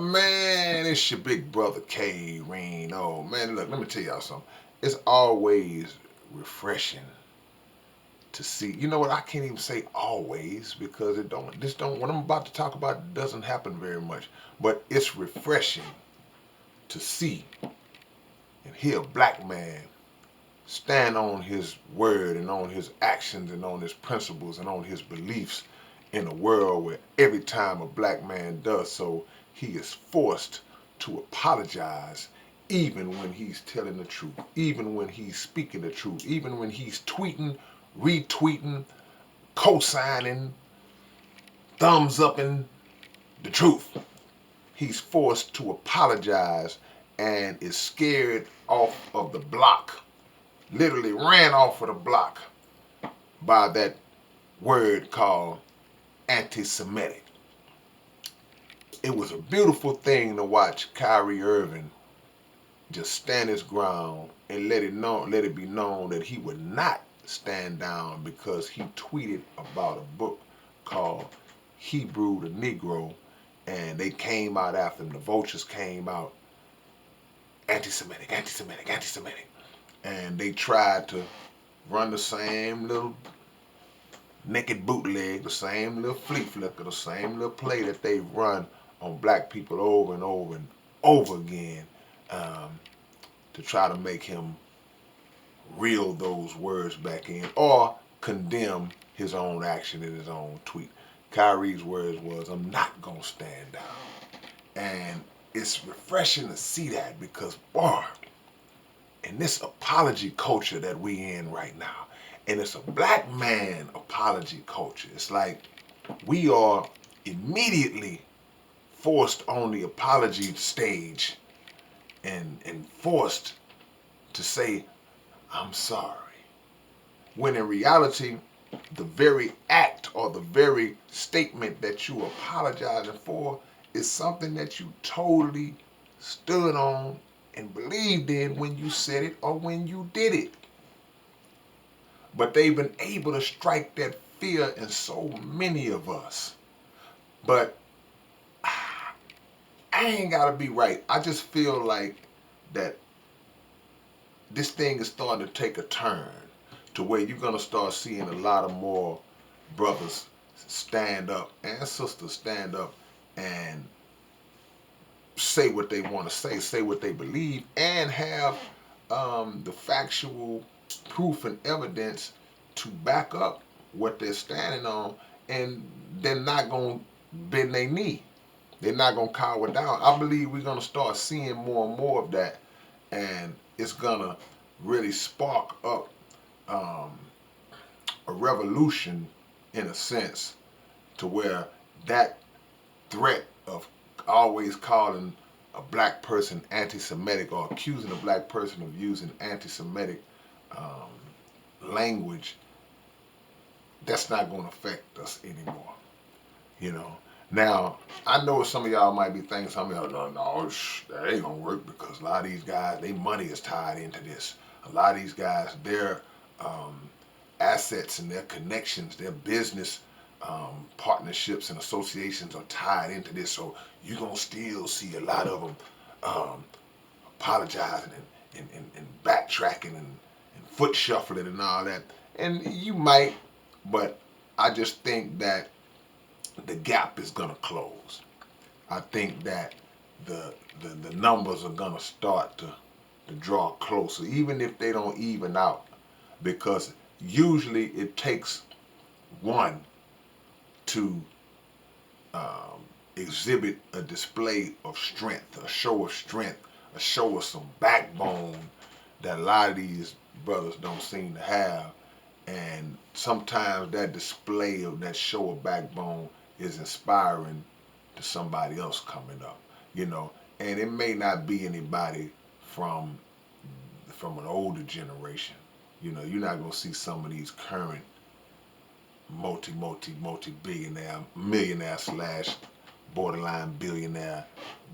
man? It's your big brother K-Rino. Man, look, let me tell y'all something. It's always refreshing to see. You know what? I can't even say always because it don't. This don't. What I'm about to talk about doesn't happen very much. But it's refreshing to see and hear a black man stand on his word and on his actions and on his principles and on his beliefs in a world where every time a black man does so, he is forced to apologize even when he's telling the truth, even when he's speaking the truth, even when he's tweeting, retweeting, co-signing, thumbs upping the truth. He's forced to apologize and is scared off of the block, literally ran off of the block by that word called anti-Semitic. It was a beautiful thing to watch Kyrie Irving just stand his ground and let it be known that he would not stand down because he tweeted about a book called Hebrew the Negro, and they came out after him. The vultures came out, anti-Semitic, anti-Semitic, anti-Semitic, and they tried to run the same little naked bootleg, the same little flea flicker, the same little play that they run on black people over and over and over again, to try to make him reel those words back in or condemn his own action in his own tweet. Kyrie's words was, "I'm not gonna stand down," and it's refreshing to see that because, boy, in this apology culture that we in right now, and it's a black man apology culture. It's like we are immediately forced on the apology stage and forced to say, "I'm sorry." When in reality, the very act or the very statement that you apologizing for is something that you totally stood on and believed in when you said it or when you did it. But they've been able to strike that fear in so many of us. But I ain't gotta be right. I just feel like that this thing is starting to take a turn to where you're gonna start seeing a lot of more brothers stand up and sisters stand up and say what they want to say what they believe, and have the factual proof and evidence to back up what they're standing on, and they're not gonna bend their knee. They're not gonna cower down. I believe we're gonna start seeing more and more of that, and it's gonna really spark up um, a revolution in a sense, to where that threat of always calling a black person anti-Semitic or accusing a black person of using anti-Semitic language, that's not going to affect us anymore. You know. Now, I know some of y'all might be thinking something else. No, no, that ain't gonna work because a lot of these guys, their money is tied into this. A lot of these guys, their um, assets and their connections, their business partnerships and associations are tied into this. So you're gonna still see a lot of them apologizing and backtracking and foot shuffling and all that. And you might, but I just think that the gap is gonna close. I think that the numbers are gonna start to draw closer, even if they don't even out, because usually it takes one to exhibit a display of strength, a show of strength, a show of some backbone that a lot of these brothers don't seem to have. And sometimes that display of that show of backbone is inspiring to somebody else coming up, you know. And it may not be anybody from an older generation. You know, you're not gonna see some of these current multi billionaire, millionaire slash borderline billionaire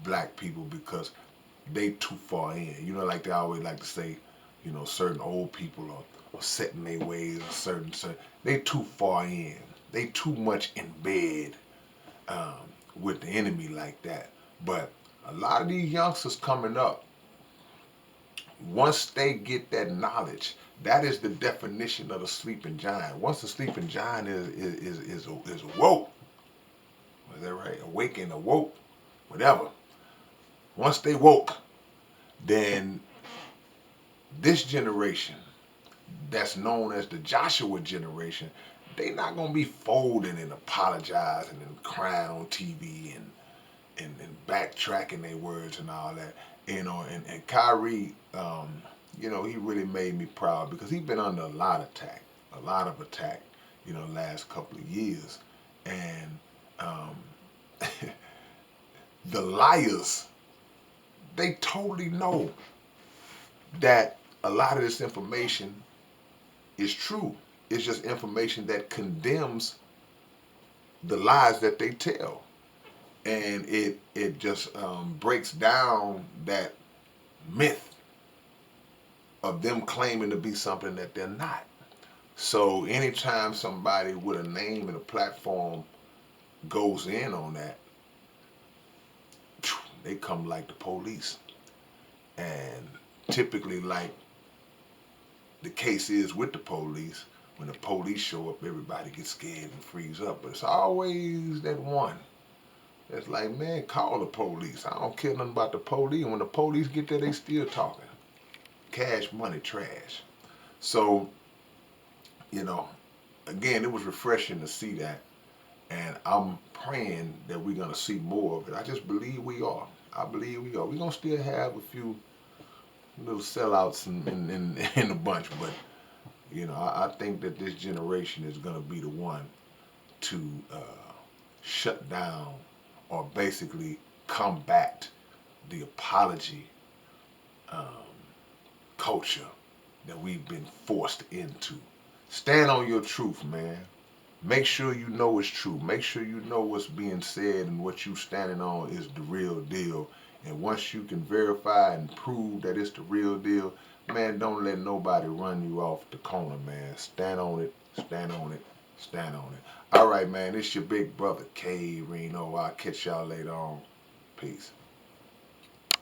black people, because they too far in. You know, like they always like to say, you know, certain old people are set in their ways, or certain they too far in. They too much in bed with the enemy like that But a lot of these youngsters coming up, once they get that knowledge, that is the definition of the sleeping giant. Once the sleeping giant is awoke, is that right? Awakened, awoke, whatever. Once they woke, then this generation that's known as the Joshua generation, they not gonna be folding and apologizing and crying on TV and backtracking their words and all that. And Kyrie, he really made me proud because he's been under a lot of attack, last couple of years. And um, the liars, they totally know that a lot of this information is true. It's just information that condemns the lies that they tell. And it just breaks down that myth of them claiming to be something that they're not. So anytime somebody with a name and a platform goes in on that, they come like the police. And typically, like the case is with the police, when the police show up, everybody gets scared and freeze up. But it's always that one. It's like, man, call the police. I don't care nothing about the police. And when the police get there, they still talking. Cash money trash. So, you know, again, it was refreshing to see that. And I'm praying that we're going to see more of it. I just believe we are. I believe we are. We're going to still have a few little sellouts in the bunch. But, I think that this generation is going to be the one to shut down or basically combat the apology um, culture that we've been forced into. Stand on your truth, man. Make sure you know it's true. Make sure you know what's being said and what you standing on is the real deal. And once you can verify and prove that it's the real deal, man, don't let nobody run you off the corner, man. Stand on it, stand on it, stand on it. All right, man, it's your big brother, K-Rino. I'll catch y'all later on. Peace.